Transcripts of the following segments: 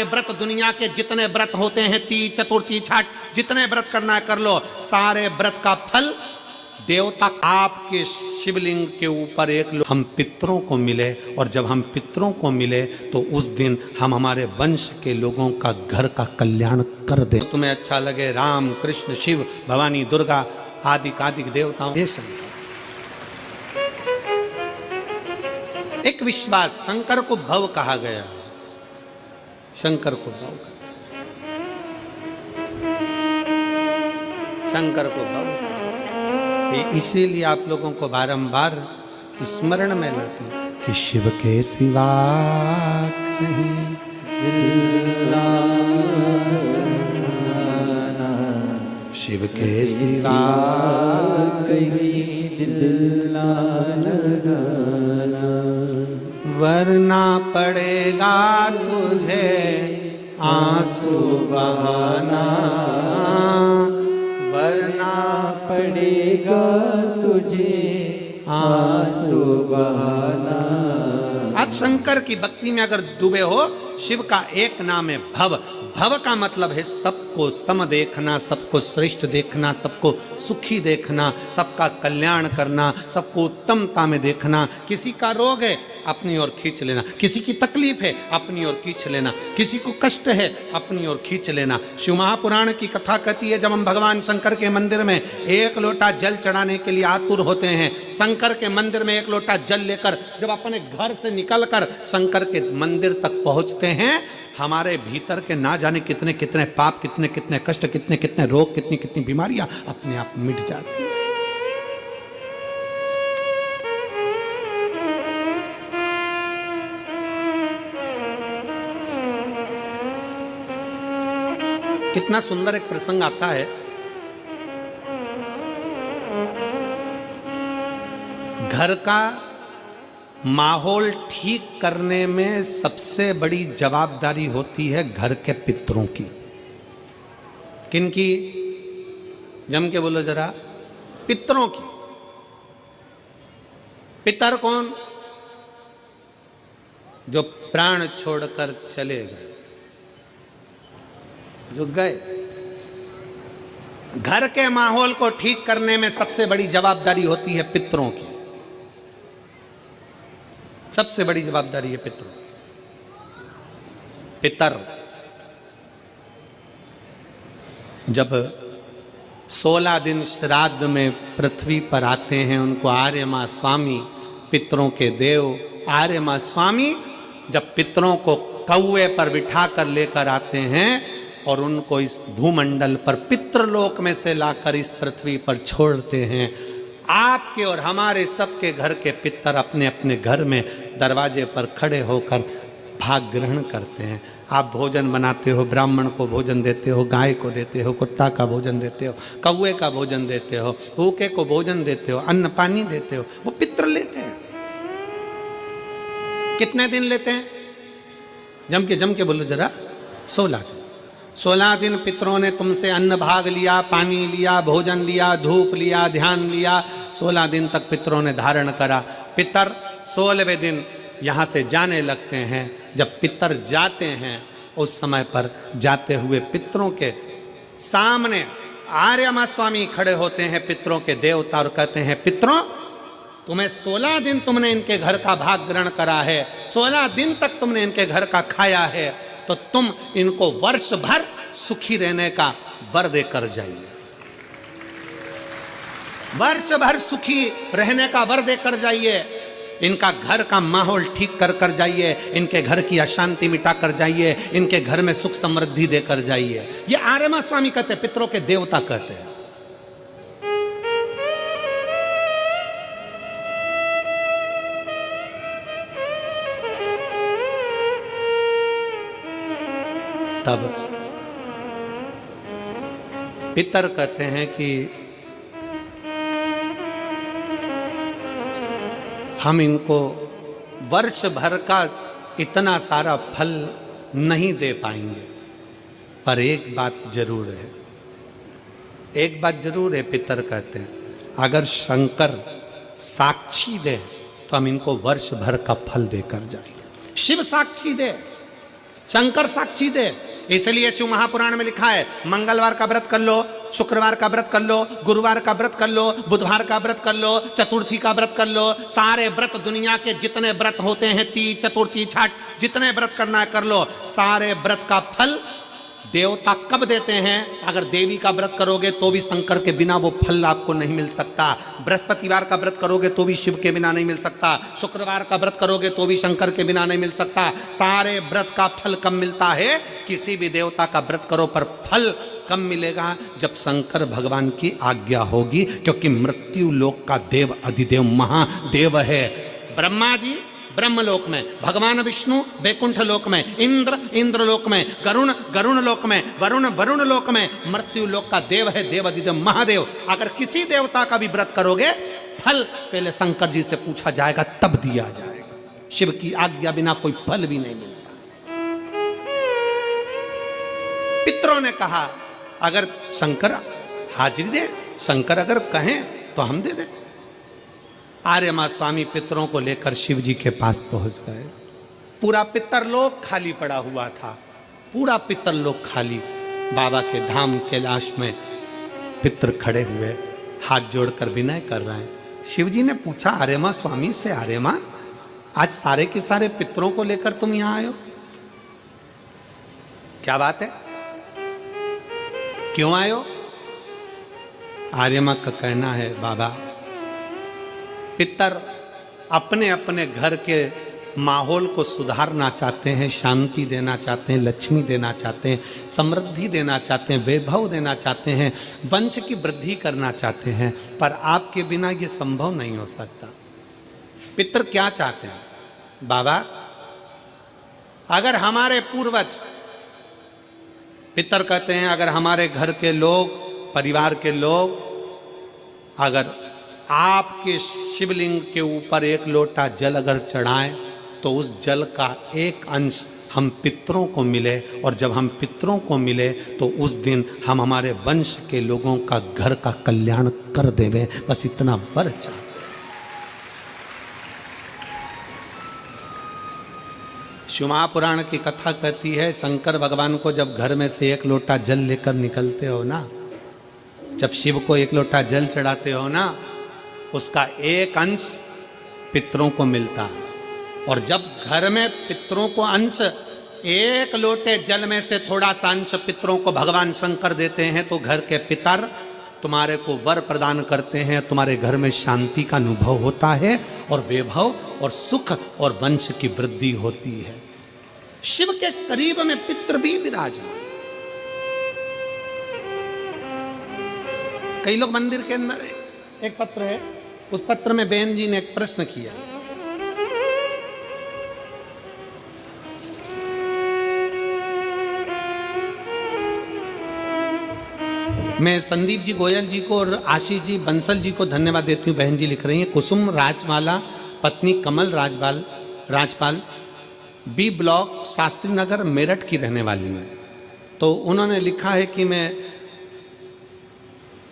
व्रत दुनिया के जितने व्रत होते हैं, तीज चतुर्थी छठ, जितने व्रत करना है कर लो, सारे व्रत का फल देवता आपके शिवलिंग के ऊपर हम पितरों को मिले। और जब हम पितरों को मिले तो उस दिन हम हमारे वंश के लोगों का घर का कल्याण कर दे। तुम्हें अच्छा लगे राम कृष्ण शिव भवानी दुर्गा आदि कादिक देवताओं, ये शंकर एक विश्वास। शंकर को भव कहा गया, शंकर को भव, शंकर को भव, इसीलिए आप लोगों को बारंबार स्मरण में लाते हैं कि शिव के सिवा कहीं दिल लगाना, शिव के सिवा कहीं दिल लगाना, वरना पड़ेगा तुझे आंसू बहाना, वरना पड़ेगा तुझे आंसू बहाना। आप शंकर की भक्ति में अगर डूबे हो, शिव का एक नाम है भव। भव का मतलब है सबको सम देखना, सबको श्रेष्ठ देखना, सबको सुखी देखना, सबका कल्याण करना, सबको उत्तमता में देखना। किसी का रोग है अपनी ओर खींच लेना, किसी की तकलीफ है अपनी ओर खींच लेना, किसी को कष्ट है अपनी ओर खींच लेना। शिव महापुराण की कथा कहती है, जब हम भगवान शंकर के मंदिर में एक लोटा जल चढ़ाने के लिए आतुर होते हैं, शंकर के मंदिर में एक लोटा जल लेकर जब अपने घर से निकलकर शंकर के मंदिर तक पहुंचते हैं, हमारे भीतर के ना जाने कितने कितने पाप, कितने कितने कष्ट, कितने कितने रोग, कितनी कितनी बीमारियां अपने आप मिट जाती है। कितना सुंदर एक प्रसंग आता है। घर का माहौल ठीक करने में सबसे बड़ी जवाबदारी होती है घर के पितरों की। किनकी? जम के बोलो जरा। पितरों की। पितर कौन? जो प्राण छोड़कर चले गए, जो गए। घर के माहौल को ठीक करने में सबसे बड़ी जवाबदारी होती है पितरों की। सबसे बड़ी जवाबदारी है पितरों। पितर जब 16 दिन श्राद्ध में पृथ्वी पर आते हैं, उनको आर्य मां स्वामी, पितरों के देव आर्य मां स्वामी जब पितरों को कौवे पर बिठा कर लेकर आते हैं और उनको इस भूमंडल पर पितृलोक में से लाकर इस पृथ्वी पर छोड़ते हैं, आपके और हमारे सबके घर के पितर अपने अपने घर में दरवाजे पर खड़े होकर भाग ग्रहण करते हैं। आप भोजन बनाते हो, ब्राह्मण को भोजन देते हो, गाय को देते हो, कुत्ता का भोजन देते हो, कौवे का भोजन देते हो, भूखे को भोजन देते हो, अन्न पानी देते हो, वो पितर लेते हैं। कितने दिन लेते हैं? जम के बोलो जरा। 16 दिन। 16 दिन पितरों ने तुमसे अन्न भाग लिया, पानी लिया, भोजन लिया, धूप लिया, ध्यान लिया। 16 दिन तक पितरों ने धारण करा। पितर 16वें दिन यहाँ से जाने लगते हैं। जब पितर जाते हैं, उस समय पर जाते हुए पितरों के सामने आर्य मां स्वामी खड़े होते हैं, पितरों के देवता, और कहते हैं, पितरों तुम्हें 16 दिन तुमने इनके घर का भाग ग्रहण करा है, 16 दिन तक तुमने इनके घर का खाया है, तो तुम इनको वर्ष भर सुखी रहने का वर देकर जाइए। वर्ष भर सुखी रहने का वर देकर जाइए। इनका घर का माहौल ठीक कर जाइए, इनके घर की अशांति मिटा कर जाइए, इनके घर में सुख समृद्धि देकर जाइए। ये आर्य मां स्वामी कहते हैं, पितरों के देवता कहते हैं। तब पितर कहते हैं कि हम इनको वर्ष भर का इतना सारा फल नहीं दे पाएंगे, पर एक बात जरूर है, एक बात जरूर है। पितर कहते हैं, अगर शंकर साक्षी दे तो हम इनको वर्ष भर का फल देकर जाएंगे। शिव साक्षी दे शंकर साक्षी देव। इसलिए शिव महापुराण में लिखा है, मंगलवार का व्रत कर लो, शुक्रवार का व्रत कर लो, गुरुवार का व्रत कर लो, बुधवार का व्रत कर लो, चतुर्थी का व्रत कर लो। सारे व्रत, दुनिया के जितने व्रत होते हैं, तीज, चतुर्थी, छठ, जितने व्रत करना है कर लो। सारे व्रत का फल देवता कब देते हैं? अगर देवी का व्रत करोगे तो भी शंकर के बिना वो फल आपको नहीं मिल सकता। बृहस्पतिवार का व्रत करोगे तो भी शिव के बिना नहीं मिल सकता। शुक्रवार का व्रत करोगे तो भी शंकर के बिना नहीं मिल सकता। सारे व्रत का फल कब मिलता है? किसी भी देवता का व्रत करो पर फल कब मिलेगा? जब शंकर भगवान की आज्ञा होगी, क्योंकि मृत्यु लोक का देव अधिदेव महादेव है। ब्रह्मा जी ब्रह्मलोक में, भगवान विष्णु वैकुंठ लोक में, इंद्र इंद्रलोक में, गरुण लोक में, वरुण लोक में, मृत्यु लोक का देव है देव अधिदेव महादेव। अगर किसी देवता का भी व्रत करोगे, फल पहले शंकर जी से पूछा जाएगा, तब दिया जाएगा। शिव की आज्ञा बिना कोई फल भी नहीं मिलता। पितरों ने कहा अगर शंकर हाजिरी दे, शंकर अगर कहें तो हम दे दें। आर्यमा स्वामी पितरों को लेकर शिव जी के पास पहुंच गए। पूरा पितरलोक खाली पड़ा हुआ था, पूरा पितरलोक खाली। बाबा के धाम कैलाश में पितर खड़े हुए हाथ जोड़कर विनय कर रहे हैं। शिव जी ने पूछा आर्यमा स्वामी से, आर्यमा आज सारे के सारे पितरों को लेकर तुम यहां आए हो, क्या बात है, क्यों आए हो? आर्यमा का कहना है, बाबा पितर अपने अपने घर के माहौल को सुधारना चाहते हैं, शांति देना चाहते हैं, लक्ष्मी देना चाहते हैं, समृद्धि देना चाहते हैं, वैभव देना चाहते हैं, वंश की वृद्धि करना चाहते हैं, पर आपके बिना ये संभव नहीं हो सकता। पितर क्या चाहते हैं? बाबा अगर हमारे पूर्वज, पितर कहते हैं अगर हमारे घर के लोग, परिवार के लोग अगर आपके शिवलिंग के ऊपर एक लोटा जल अगर चढ़ाएं तो उस जल का एक अंश हम पितरों को मिले, और जब हम पितरों को मिले तो उस दिन हम हमारे वंश के लोगों का घर का कल्याण कर देवे। बस इतना वर चाहते। शिव महापुराण की कथा कहती है, शंकर भगवान को जब घर में से एक लोटा जल लेकर निकलते हो ना, जब शिव को एक लोटा जल चढ़ाते हो ना, उसका एक अंश पितरों को मिलता है। और जब घर में पितरों को अंश, एक लोटे जल में से थोड़ा सा अंश पितरों को भगवान शंकर देते हैं, तो घर के पितर तुम्हारे को वर प्रदान करते हैं, तुम्हारे घर में शांति का अनुभव होता है, और वैभव और सुख और वंश की वृद्धि होती है। शिव के करीब में पितर भी विराजमान। कई लोग मंदिर के अंदर, एक पत्र है, उस पत्र में बहन जी ने एक प्रश्न किया, मैं संदीप जी गोयल जी को और आशीष जी बंसल जी को धन्यवाद देती हूँ। बहन जी लिख रही हैं, कुसुम राजमाला पत्नी कमल राजपाल बी ब्लॉक शास्त्री नगर मेरठ की रहने वाली हैं। तो उन्होंने लिखा है कि मैं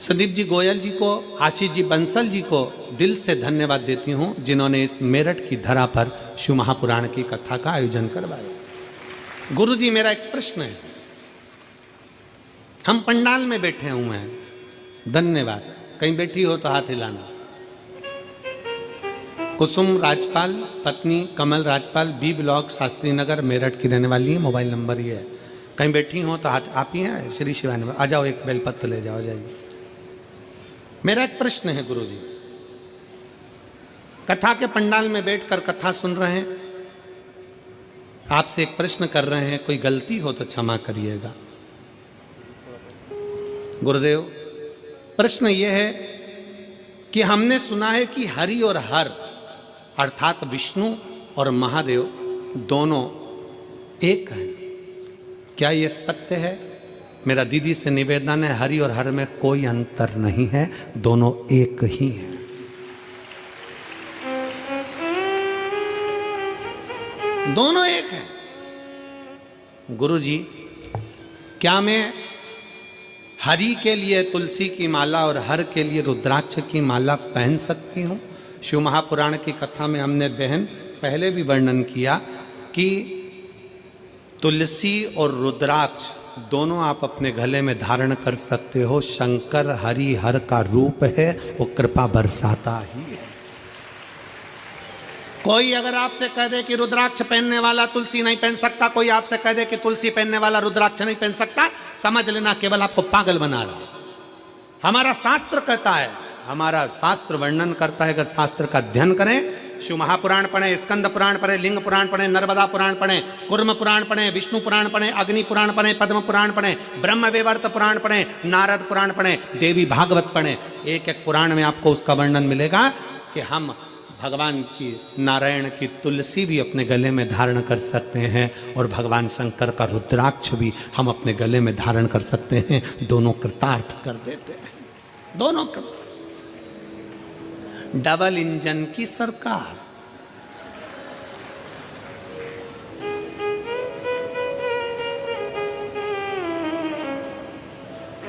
संदीप जी गोयल जी को, आशीष जी बंसल जी को दिल से धन्यवाद देती हूँ, जिन्होंने इस मेरठ की धरा पर शिव महापुराण की कथा का आयोजन करवाया। गुरु जी मेरा एक प्रश्न है, हम पंडाल में बैठे हुए हैं, धन्यवाद, कहीं बैठी हो तो हाथ हिलाना। कुसुम राजपाल पत्नी कमल राजपाल बी ब्लॉक शास्त्री नगर मेरठ की रहने वाली है, मोबाइल नंबर ये है, कहीं बैठी हो तो हाथ, आप ही हैं श्री शिवानी, आ जाओ एक बेलपत्र ले जाओ, जाइए। मेरा एक प्रश्न है गुरु जी, कथा के पंडाल में बैठकर कथा सुन रहे हैं, आपसे एक प्रश्न कर रहे हैं, कोई गलती हो तो क्षमा करिएगा। गुरुदेव प्रश्न यह है कि हमने सुना है कि हरि और हर अर्थात विष्णु और महादेव दोनों एक हैं, क्या यह सत्य है? मेरा दीदी से निवेदन है, हरि और हर में कोई अंतर नहीं है, दोनों एक ही हैं। दोनों एक हैं। गुरु जी क्या मैं हरि के लिए तुलसी की माला और हर के लिए रुद्राक्ष की माला पहन सकती हूँ? शिव महापुराण की कथा में हमने बहन पहले भी वर्णन किया कि तुलसी और रुद्राक्ष दोनों आप अपने गले में धारण कर सकते हो। शंकर हरि हर का रूप है, वो कृपा बरसाता ही है। कोई अगर आपसे कह दे कि रुद्राक्ष पहनने वाला तुलसी नहीं पहन सकता, कोई आपसे कह दे कि तुलसी पहनने वाला रुद्राक्ष नहीं पहन सकता, समझ लेना केवल आपको पागल बना रहा है। हमारा शास्त्र कहता है, हमारा शास्त्र वर्णन करता है। अगर शास्त्र का अध्ययन करें, शिव महापुराण पढ़े, स्कंद पुराण पढ़े, लिंग पुराण पढ़े, नर्मदा पुराण पढ़े, कुर्म पुराण पढ़े, विष्णु पुराण पढ़े, अग्नि पुराण पढ़े, पद्म पुराण पढ़े, ब्रह्म विवर्त पुराण पढ़े, नारद पुराण पढ़े, देवी भागवत पढ़े, एक एक पुराण में आपको उसका वर्णन मिलेगा कि हम भगवान की, नारायण की तुलसी भी अपने गले में धारण कर सकते हैं और भगवान शंकर का रुद्राक्ष भी हम अपने गले में धारण कर सकते हैं। दोनों कृतार्थ कर देते हैं, दोनों कृतार्थ। डबल इंजन की सरकार।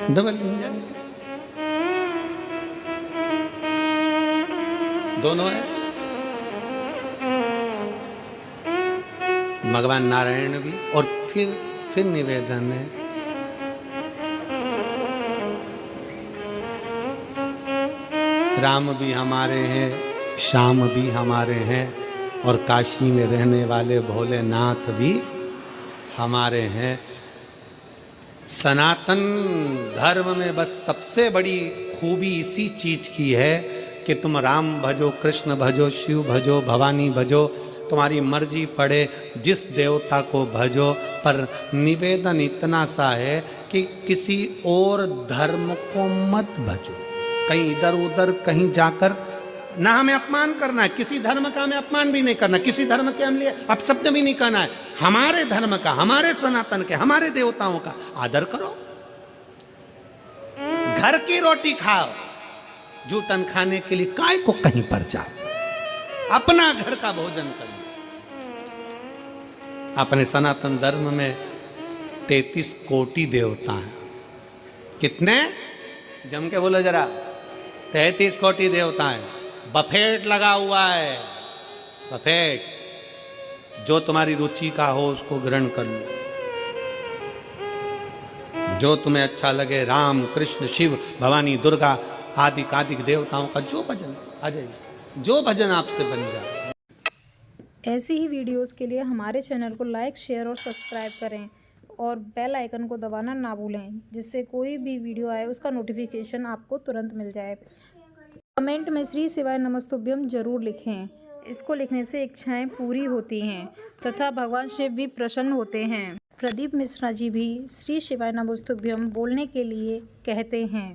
डबल इंजन दोनों है। भगवान नारायण भी, और फिर निवेदन है, राम भी हमारे हैं, श्याम भी हमारे हैं, और काशी में रहने वाले भोलेनाथ भी हमारे हैं। सनातन धर्म में बस सबसे बड़ी खूबी इसी चीज की है कि तुम राम भजो, कृष्ण भजो, शिव भजो, भवानी भजो, तुम्हारी मर्जी पड़े, जिस देवता को भजो, पर निवेदन इतना सा है कि किसी और धर्म को मत भजो। कहीं इधर उधर कहीं जाकर ना हमें अपमान करना है, किसी धर्म का हमें अपमान भी नहीं करना, किसी धर्म के हम लिए अपशब्द भी नहीं कहना है। हमारे धर्म का, हमारे सनातन के, हमारे देवताओं का आदर करो। घर की रोटी खाओ, जूठन खाने के लिए काय को कहीं पर जाओ, अपना घर का भोजन करो। अपने सनातन धर्म में 33 कोटि देवता हैं। कितने? जम के बोलो जरा। 33 कोटि देवता हैं। बफेट लगा हुआ है, बफेट। जो तुम्हारी रुचि का हो उसको ग्रहण कर लो, जो तुम्हें अच्छा लगे। राम, कृष्ण, शिव, भवानी, दुर्गा आदि कादिक देवताओं का जो भजन आ जाए, जो भजन आपसे बन जाए। ऐसी ही वीडियोस के लिए हमारे चैनल को लाइक, शेयर और सब्सक्राइब करें और बेल आइकन को दबाना ना भूलें, जिससे कोई भी वीडियो आए उसका नोटिफिकेशन आपको तुरंत मिल जाए। कमेंट में श्री शिवाय नमस्तुभ्यम जरूर लिखें। इसको लिखने से इच्छाएं पूरी होती हैं तथा भगवान शिव भी प्रसन्न होते हैं। प्रदीप मिश्रा जी भी श्री शिवाय नमस्तुभ्यम बोलने के लिए कहते हैं।